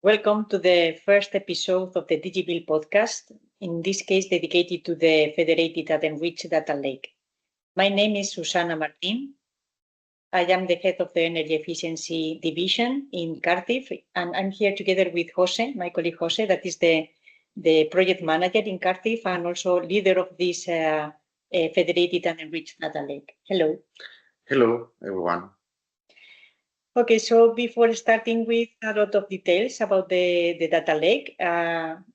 Welcome to the first episode of the DigiBUILD podcast, in this case dedicated to the Federated and enriched data lake. My name is Susana Martin. I am the head of the Energy Efficiency Division in Cardiff, and I'm here together with Jose, my colleague Jose, that is the project manager in Cardiff and also leader of this Federated and enriched data lake. Hello. Hello, everyone. Okay, so before starting with a lot of details about the data lake,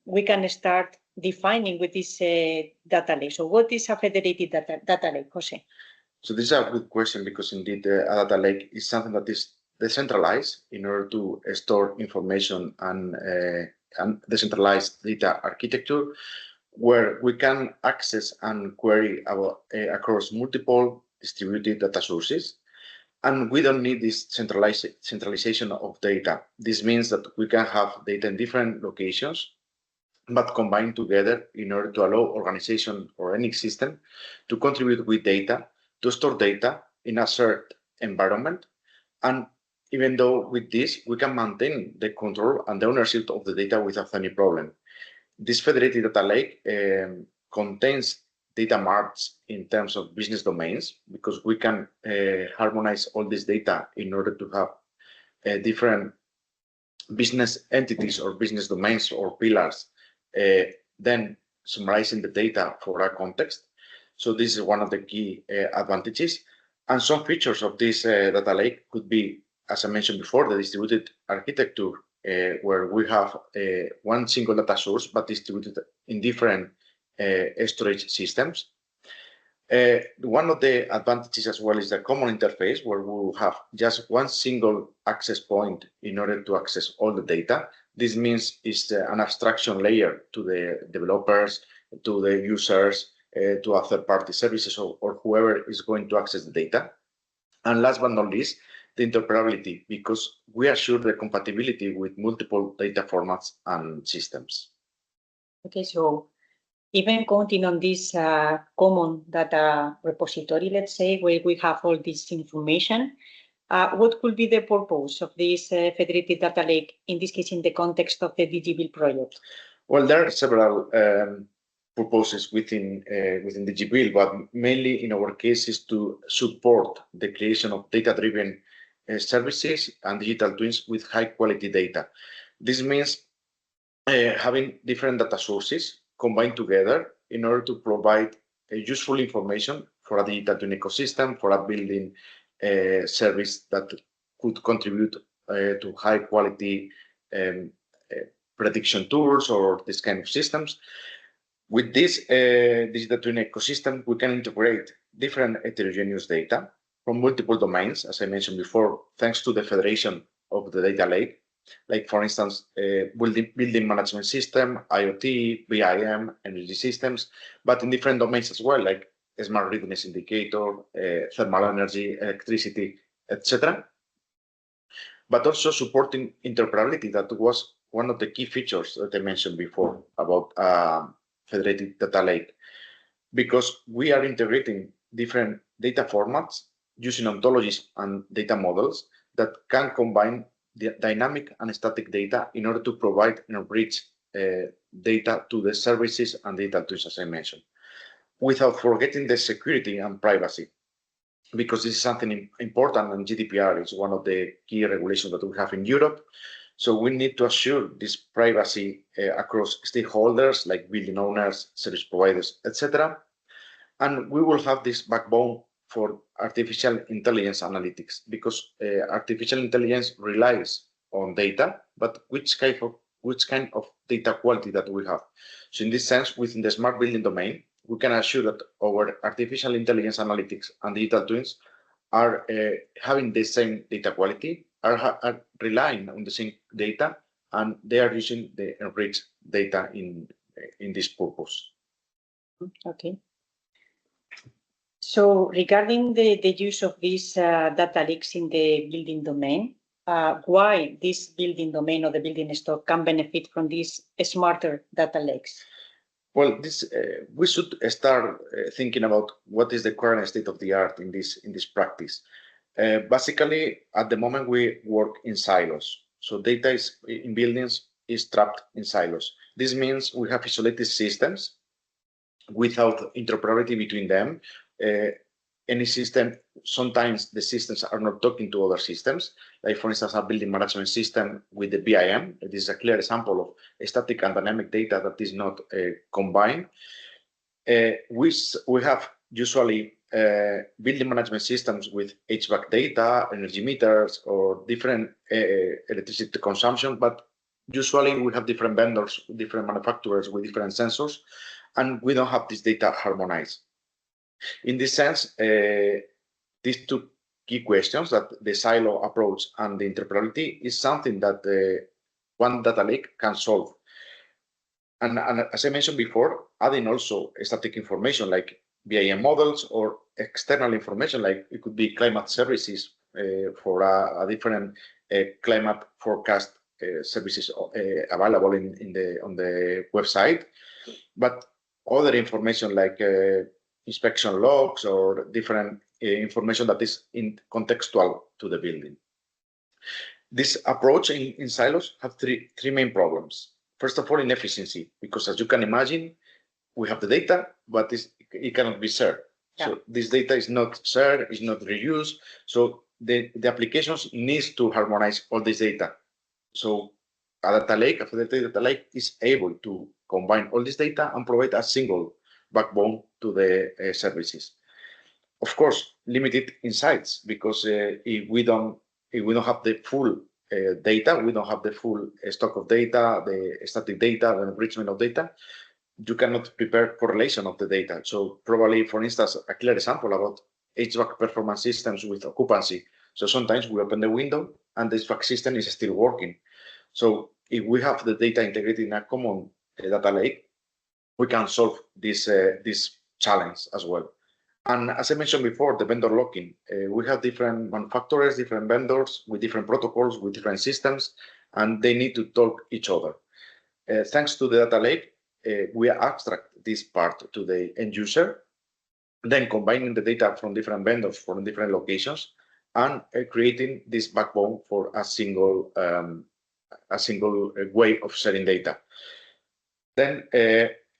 we can start defining what is a data lake. So what is a federated data lake, Jose? So this is a good question because indeed a data lake is something that is decentralized in order to store information and decentralized data architecture where we can access and query across multiple distributed data sources. And we don't need this centralization of data. This means that we can have data in different locations, but combined together in order to allow organization or any system to contribute with data, to store data in a shared environment. And even though with this, we can maintain the control and the ownership of the data without any problem. This federated data lake contains data marts in terms of business domains, because we can harmonize all this data in order to have different business entities or business domains or pillars, then summarizing the data for our context. So this is one of the key advantages. And some features of this data lake could be, as I mentioned before, the distributed architecture, where we have one single data source, but distributed in different storage systems. One of the advantages as well is the common interface, where we will have just one single access point in order to access all the data. This means it's an abstraction layer to the developers, to the users, to a third-party services or whoever is going to access the data. And last but not least, the interoperability, because we assure the compatibility with multiple data formats and systems. Okay, so even counting on this common data repository, let's say, where we have all this information, what could be the purpose of this federated data lake, in this case, in the context of the DigiBUILD project? Well, there are several purposes within DigiBUILD, but mainly in our case is to support the creation of data-driven services and digital twins with high-quality data. This means having different data sources combined together in order to provide useful information for a digital twin ecosystem, for a building service that could contribute to high quality prediction tools or this kind of systems. With this digital twin ecosystem, we can integrate different heterogeneous data from multiple domains, as I mentioned before, thanks to the federation of the data lake. Like, for instance, building management system, IoT, BIM, energy systems, but in different domains as well, like smart readiness indicator, thermal energy, electricity, etc. But also supporting interoperability. That was one of the key features that I mentioned before about federated data lake, because we are integrating different data formats using ontologies and data models that can combine the dynamic and static data in order to provide enriched data to the services and data tools, as I mentioned, without forgetting the security and privacy, because this is something important, and GDPR is one of the key regulations that we have in Europe. So we need to assure this privacy across stakeholders like building owners, service providers, etc. And we will have this backbone for artificial intelligence analytics, because artificial intelligence relies on data, but which kind of data quality that we have. So in this sense, within the smart building domain, we can assure that our artificial intelligence analytics and digital twins are having the same data quality, are relying on the same data, and they are using the enriched data in this purpose. Okay. So regarding the use of these data lakes in the building domain, why this building domain or the building stock can benefit from these smarter data lakes? Well, we should start thinking about what is the current state of the art in this practice. Basically, at the moment, we work in silos. So data is in buildings is trapped in silos. This means we have isolated systems without interoperability between them. Any system, sometimes the systems are not talking to other systems. Like for instance, a building management system with the BIM. This is a clear example of static and dynamic data that is not combined. We have usually building management systems with HVAC data, energy meters, or different electricity consumption, but usually we have different vendors, different manufacturers with different sensors, and we don't have this data harmonized. In this sense, these two key questions, that the silo approach and the interoperability, is something that one data lake can solve. And as I mentioned before, adding also static information like BIM models or external information, like it could be climate services for a different climate forecast services available on the website, but other information like inspection logs or different information that is contextual to the building. This approach in silos have three main problems. First of all, inefficiency, because as you can imagine, we have the data, but it cannot be shared. Yeah. So this data is not shared, is not reused. So the applications needs to harmonize all this data. So a data lake, a federated data lake, is able to combine all this data and provide a single backbone to the services. Of course, limited insights, because if we don't have the full data, we don't have the full stock of data, the static data, the enrichment of data, you cannot prepare correlation of the data. So probably, for instance, a clear example about HVAC performance systems with occupancy. So sometimes we open the window and the HVAC system is still working. So if we have the data integrated in a common data lake, we can solve this challenge as well. And as I mentioned before, the vendor locking. We have different manufacturers, different vendors with different protocols, with different systems, and they need to talk each other. Thanks to the data lake, we abstract this part to the end user, then combining the data from different vendors from different locations, and creating this backbone for a single way of sharing data. Then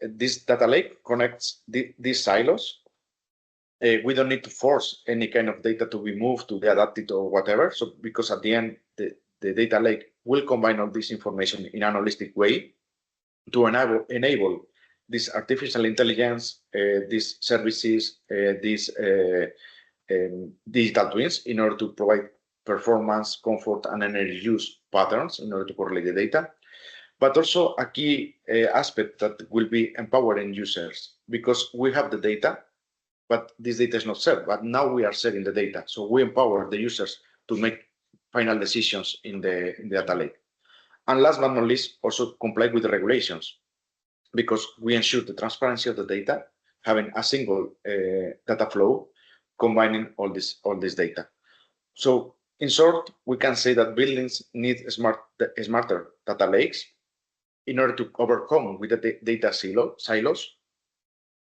this data lake connects these silos. We don't need to force any kind of data to be moved to be adapted or whatever. So because at the end, the data lake will combine all this information in an holistic way to enable this artificial intelligence, these services, these digital twins, in order to provide performance, comfort, and energy use patterns in order to correlate the data. But also a key aspect that will be empowering users, because we have the data, but this data is not shared. But now we are sharing the data, so we empower the users to make final decisions in the data lake. And last but not least, also comply with the regulations, because we ensure the transparency of the data, having a single data flow, combining all this data. So in short, we can say that buildings need smarter data lakes in order to overcome with the data silos,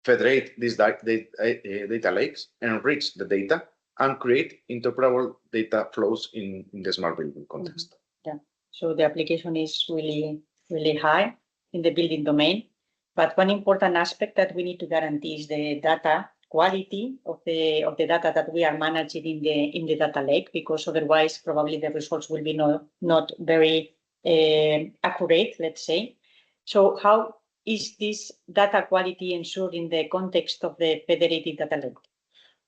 federate these data lakes, enrich the data, and create interoperable data flows in the smart building context. Yeah. So the application is really, really high in the building domain. But one important aspect that we need to guarantee is the data quality of the data that we are managing in the data lake, because otherwise probably the results will be not very accurate, let's say. So how is this data quality ensured in the context of the federated data lake?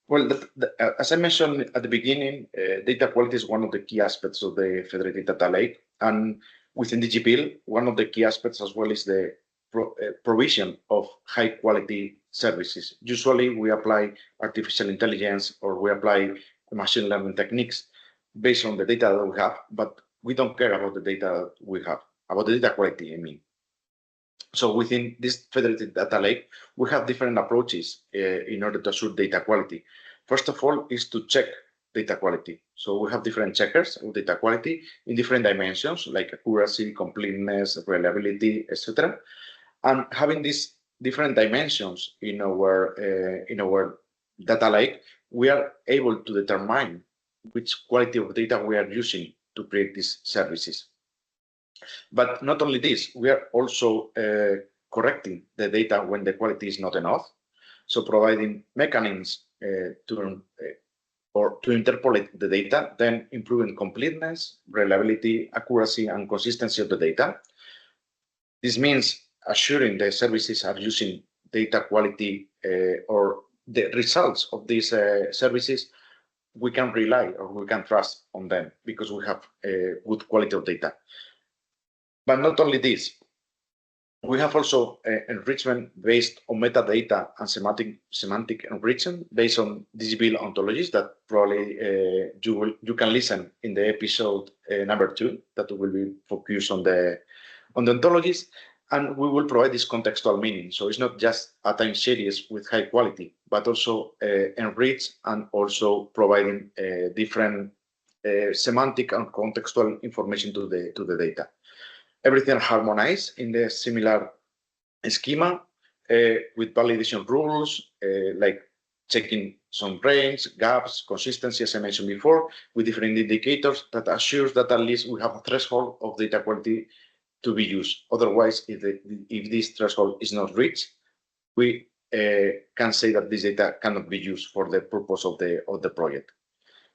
Well, as I mentioned at the beginning, data quality is one of the key aspects of the federated data lake. And within DigiBUILD, one of the key aspects as well is the provision of high quality services. Usually we apply artificial intelligence or we apply machine learning techniques based on the data that we have, but we don't care about the data that we have, about the data quality, I mean. So within this federated data lake, we have different approaches in order to assure data quality. First of all is to check data quality. So we have different checkers of data quality in different dimensions like accuracy, completeness, reliability, etc. And having these different dimensions in our data lake, we are able to determine which quality of data we are using to create these services. But not only this, we are also correcting the data when the quality is not enough. So providing mechanisms to interpolate the data, then improving completeness, reliability, accuracy, and consistency of the data. This means assuring the services are using data quality or the results of these services, we can rely or we can trust on them because we have good quality of data. But not only this, we have also enrichment based on metadata and semantic enrichment based on DigiBUILD ontologies that probably you can listen in the episode number 2 that will be focused on the ontologies, and we will provide this contextual meaning. So it's not just a time series with high quality, but also enriched and also providing different semantic and contextual information to the data. Everything harmonized in the similar schema with validation rules like checking some range, gaps, consistency, as I mentioned before, with different indicators that assures that at least we have a threshold of data quality to be used. Otherwise, if this threshold is not reached, we can say that this data cannot be used for the purpose of the project.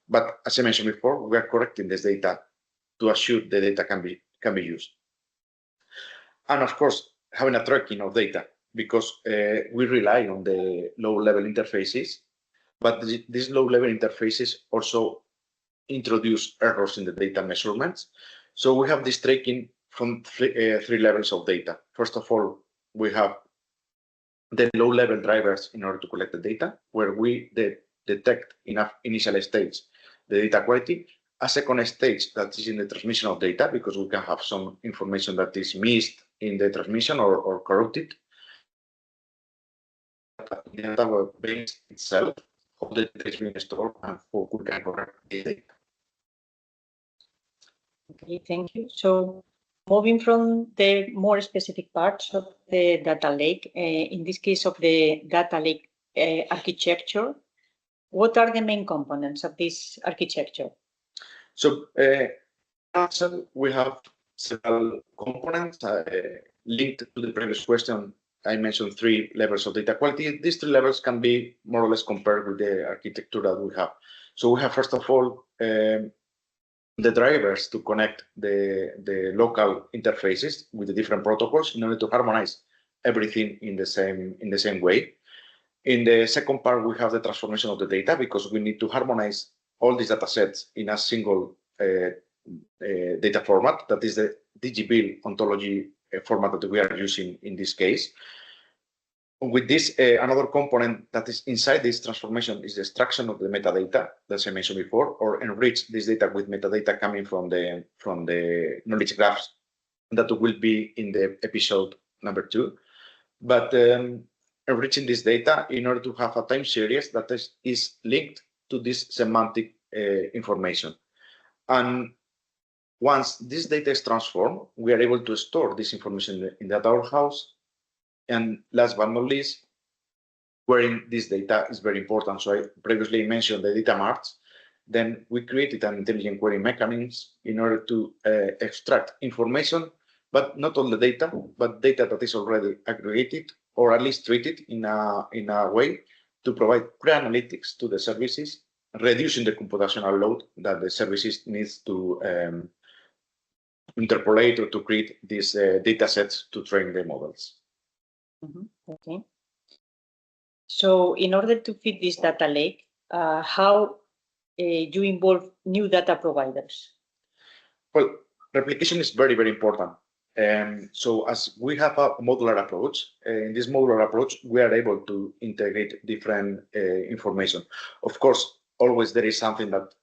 But as I mentioned before, we are correcting this data to assure the data can be used. And of course, having a tracking of data, because we rely on the low-level interfaces, but these low-level interfaces also introduce errors in the data measurements. So we have this tracking from three levels of data. First of all, we have the low-level drivers in order to collect the data, where we detect enough initial stage the data quality. A second stage that is in the transmission of data, because we can have some information that is missed in the transmission or corrupted. The database itself, how the data is being stored, and how we can correct the data. Okay, thank you. So moving from the more specific parts of the data lake, in this case of the data lake architecture, what are the main components of this architecture? So we have several components linked to the previous question. I mentioned 3 levels of data quality. These 3 levels can be more or less compared with the architecture that we have. So we have, first of all, the drivers to connect the local interfaces with the different protocols in order to harmonize everything in the same way. In the second part, we have the transformation of the data, because we need to harmonize all these data sets in a single data format. That is the DigiBUILD ontology format that we are using in this case. With this, another component that is inside this transformation is the extraction of the metadata that I mentioned before, or enrich this data with metadata coming from the knowledge graphs that will be in the episode number 2. But enriching this data in order to have a time series that is linked to this semantic information. And once this data is transformed, we are able to store this information in the data warehouse. And last but not least, querying this data is very important. So I previously mentioned the data marts. Then we created an intelligent query mechanism in order to extract information, but not all the data, but data that is already aggregated or at least treated in a way to provide pre-analytics to the services, reducing the computational load that the services needs to interpolate or to create these data sets to train the models. Okay. So in order to fit this data lake, how you involve new data providers? Well, replication is very, very important. So as we have a modular approach, in this modular approach, we are able to integrate different information. Of course, always there is something that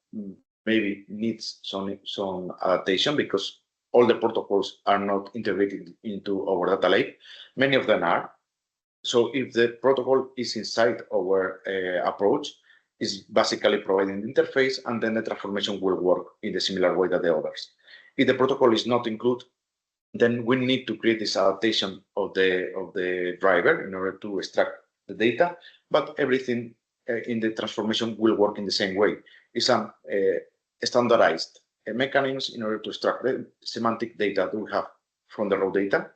maybe needs some adaptation, because all the protocols are not integrated into our data lake. Many of them are. So if the protocol is inside our approach, is basically providing the interface, and then the transformation will work in the similar way that the others. If the protocol is not included, then we need to create this adaptation of the driver in order to extract the data, but everything in the transformation will work in the same way. It's a standardized mechanisms in order to extract the semantic data that we have from the raw data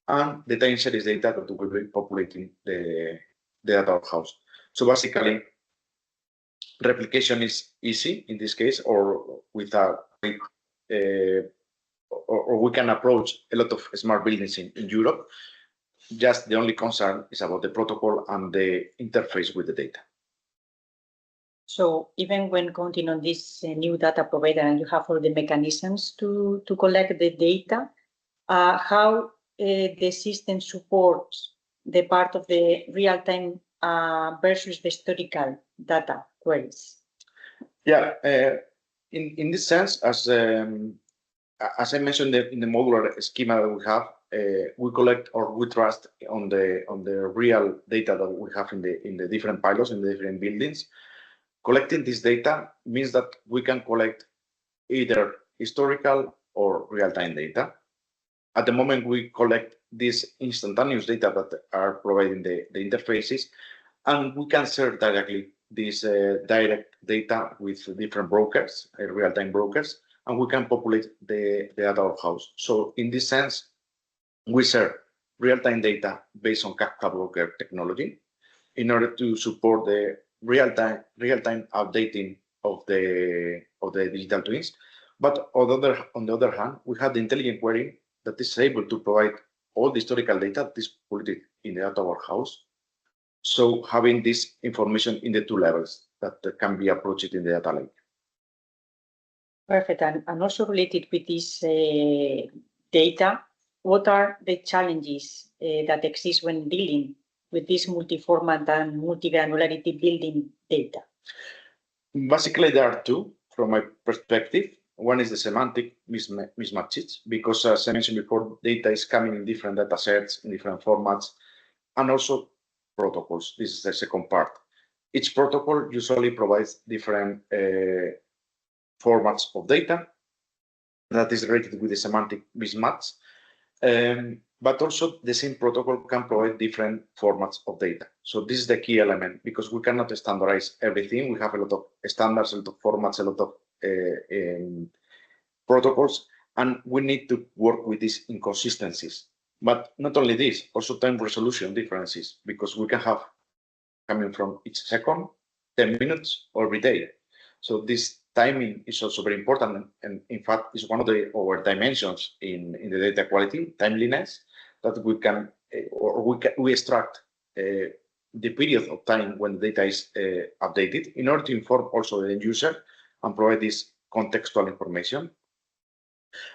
and the time series data that will be populating the data warehouse. So basically, replication is easy in this case, or with a or we can approach a lot of smart buildings in Europe. Just the only concern is about the protocol and the interface with the data. So even when counting on this new data provider and you have all the mechanisms to collect the data, how the system supports the part of the real-time versus the historical data queries? Yeah, in this sense, as I mentioned in the modular schema that we have, we collect or we trust on the real data that we have in the different pilots in the different buildings. Collecting this data means that we can collect either historical or real-time data. At the moment, we collect this instantaneous data that are providing the interfaces, and we can share directly this direct data with different brokers, real-time brokers, and we can populate the data warehouse. So in this sense, we share real-time data based on Kafka broker technology in order to support the real-time updating of the digital twins. But on the other hand, we have the intelligent query that is able to provide all the historical data that is populated in the data warehouse. So having this information in the two levels that can be approached in the data lake. Perfect. And also related with this data, what are the challenges that exist when dealing with this multi-format and multi-granularity building data? Basically, there are two from my perspective. One is the semantic mismatches, because as I mentioned before, data is coming in different data sets, in different formats, and also protocols. This is the second part. Each protocol usually provides different formats of data that is related with the semantic mismatch. But also the same protocol can provide different formats of data. So this is the key element, because we cannot standardize everything. We have a lot of standards, a lot of formats, a lot of protocols, and we need to work with these inconsistencies. But not only this, also time resolution differences, because we can have coming from each second, 10 minutes, or every day. So this timing is also very important, and in fact is one of our dimensions in the data quality, timeliness, that we can we extract the period of time when the data is updated in order to inform also the end user and provide this contextual information.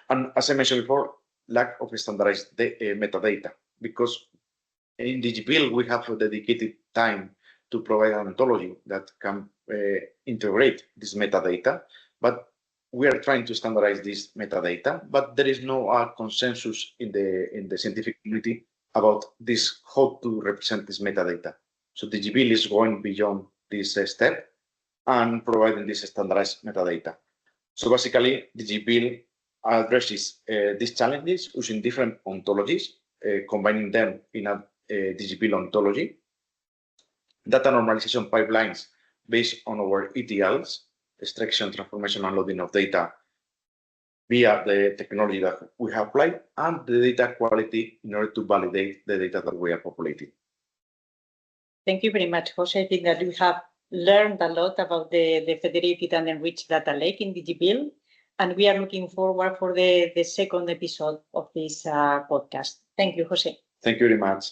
And as I mentioned before, lack of standardized metadata, because in DigiBUILD we have a dedicated time to provide an ontology that can integrate this metadata, but we are trying to standardize this metadata, but there is no consensus in the scientific community about this, how to represent this metadata. So DigiBUILD is going beyond this step and providing this standardized metadata. So basically, DigiBUILD addresses these challenges using different ontologies, combining them in a DigiBUILD ontology, data normalization pipelines based on our ETLs, extraction, transformation, and loading of data via the technology that we have applied, and the data quality in order to validate the data that we are populating. Thank you very much, Jose. I think that we have learned a lot about the federated and enriched data lake in DigiBUILD, and we are looking forward for the second episode of this podcast. Thank you, Jose. Thank you very much.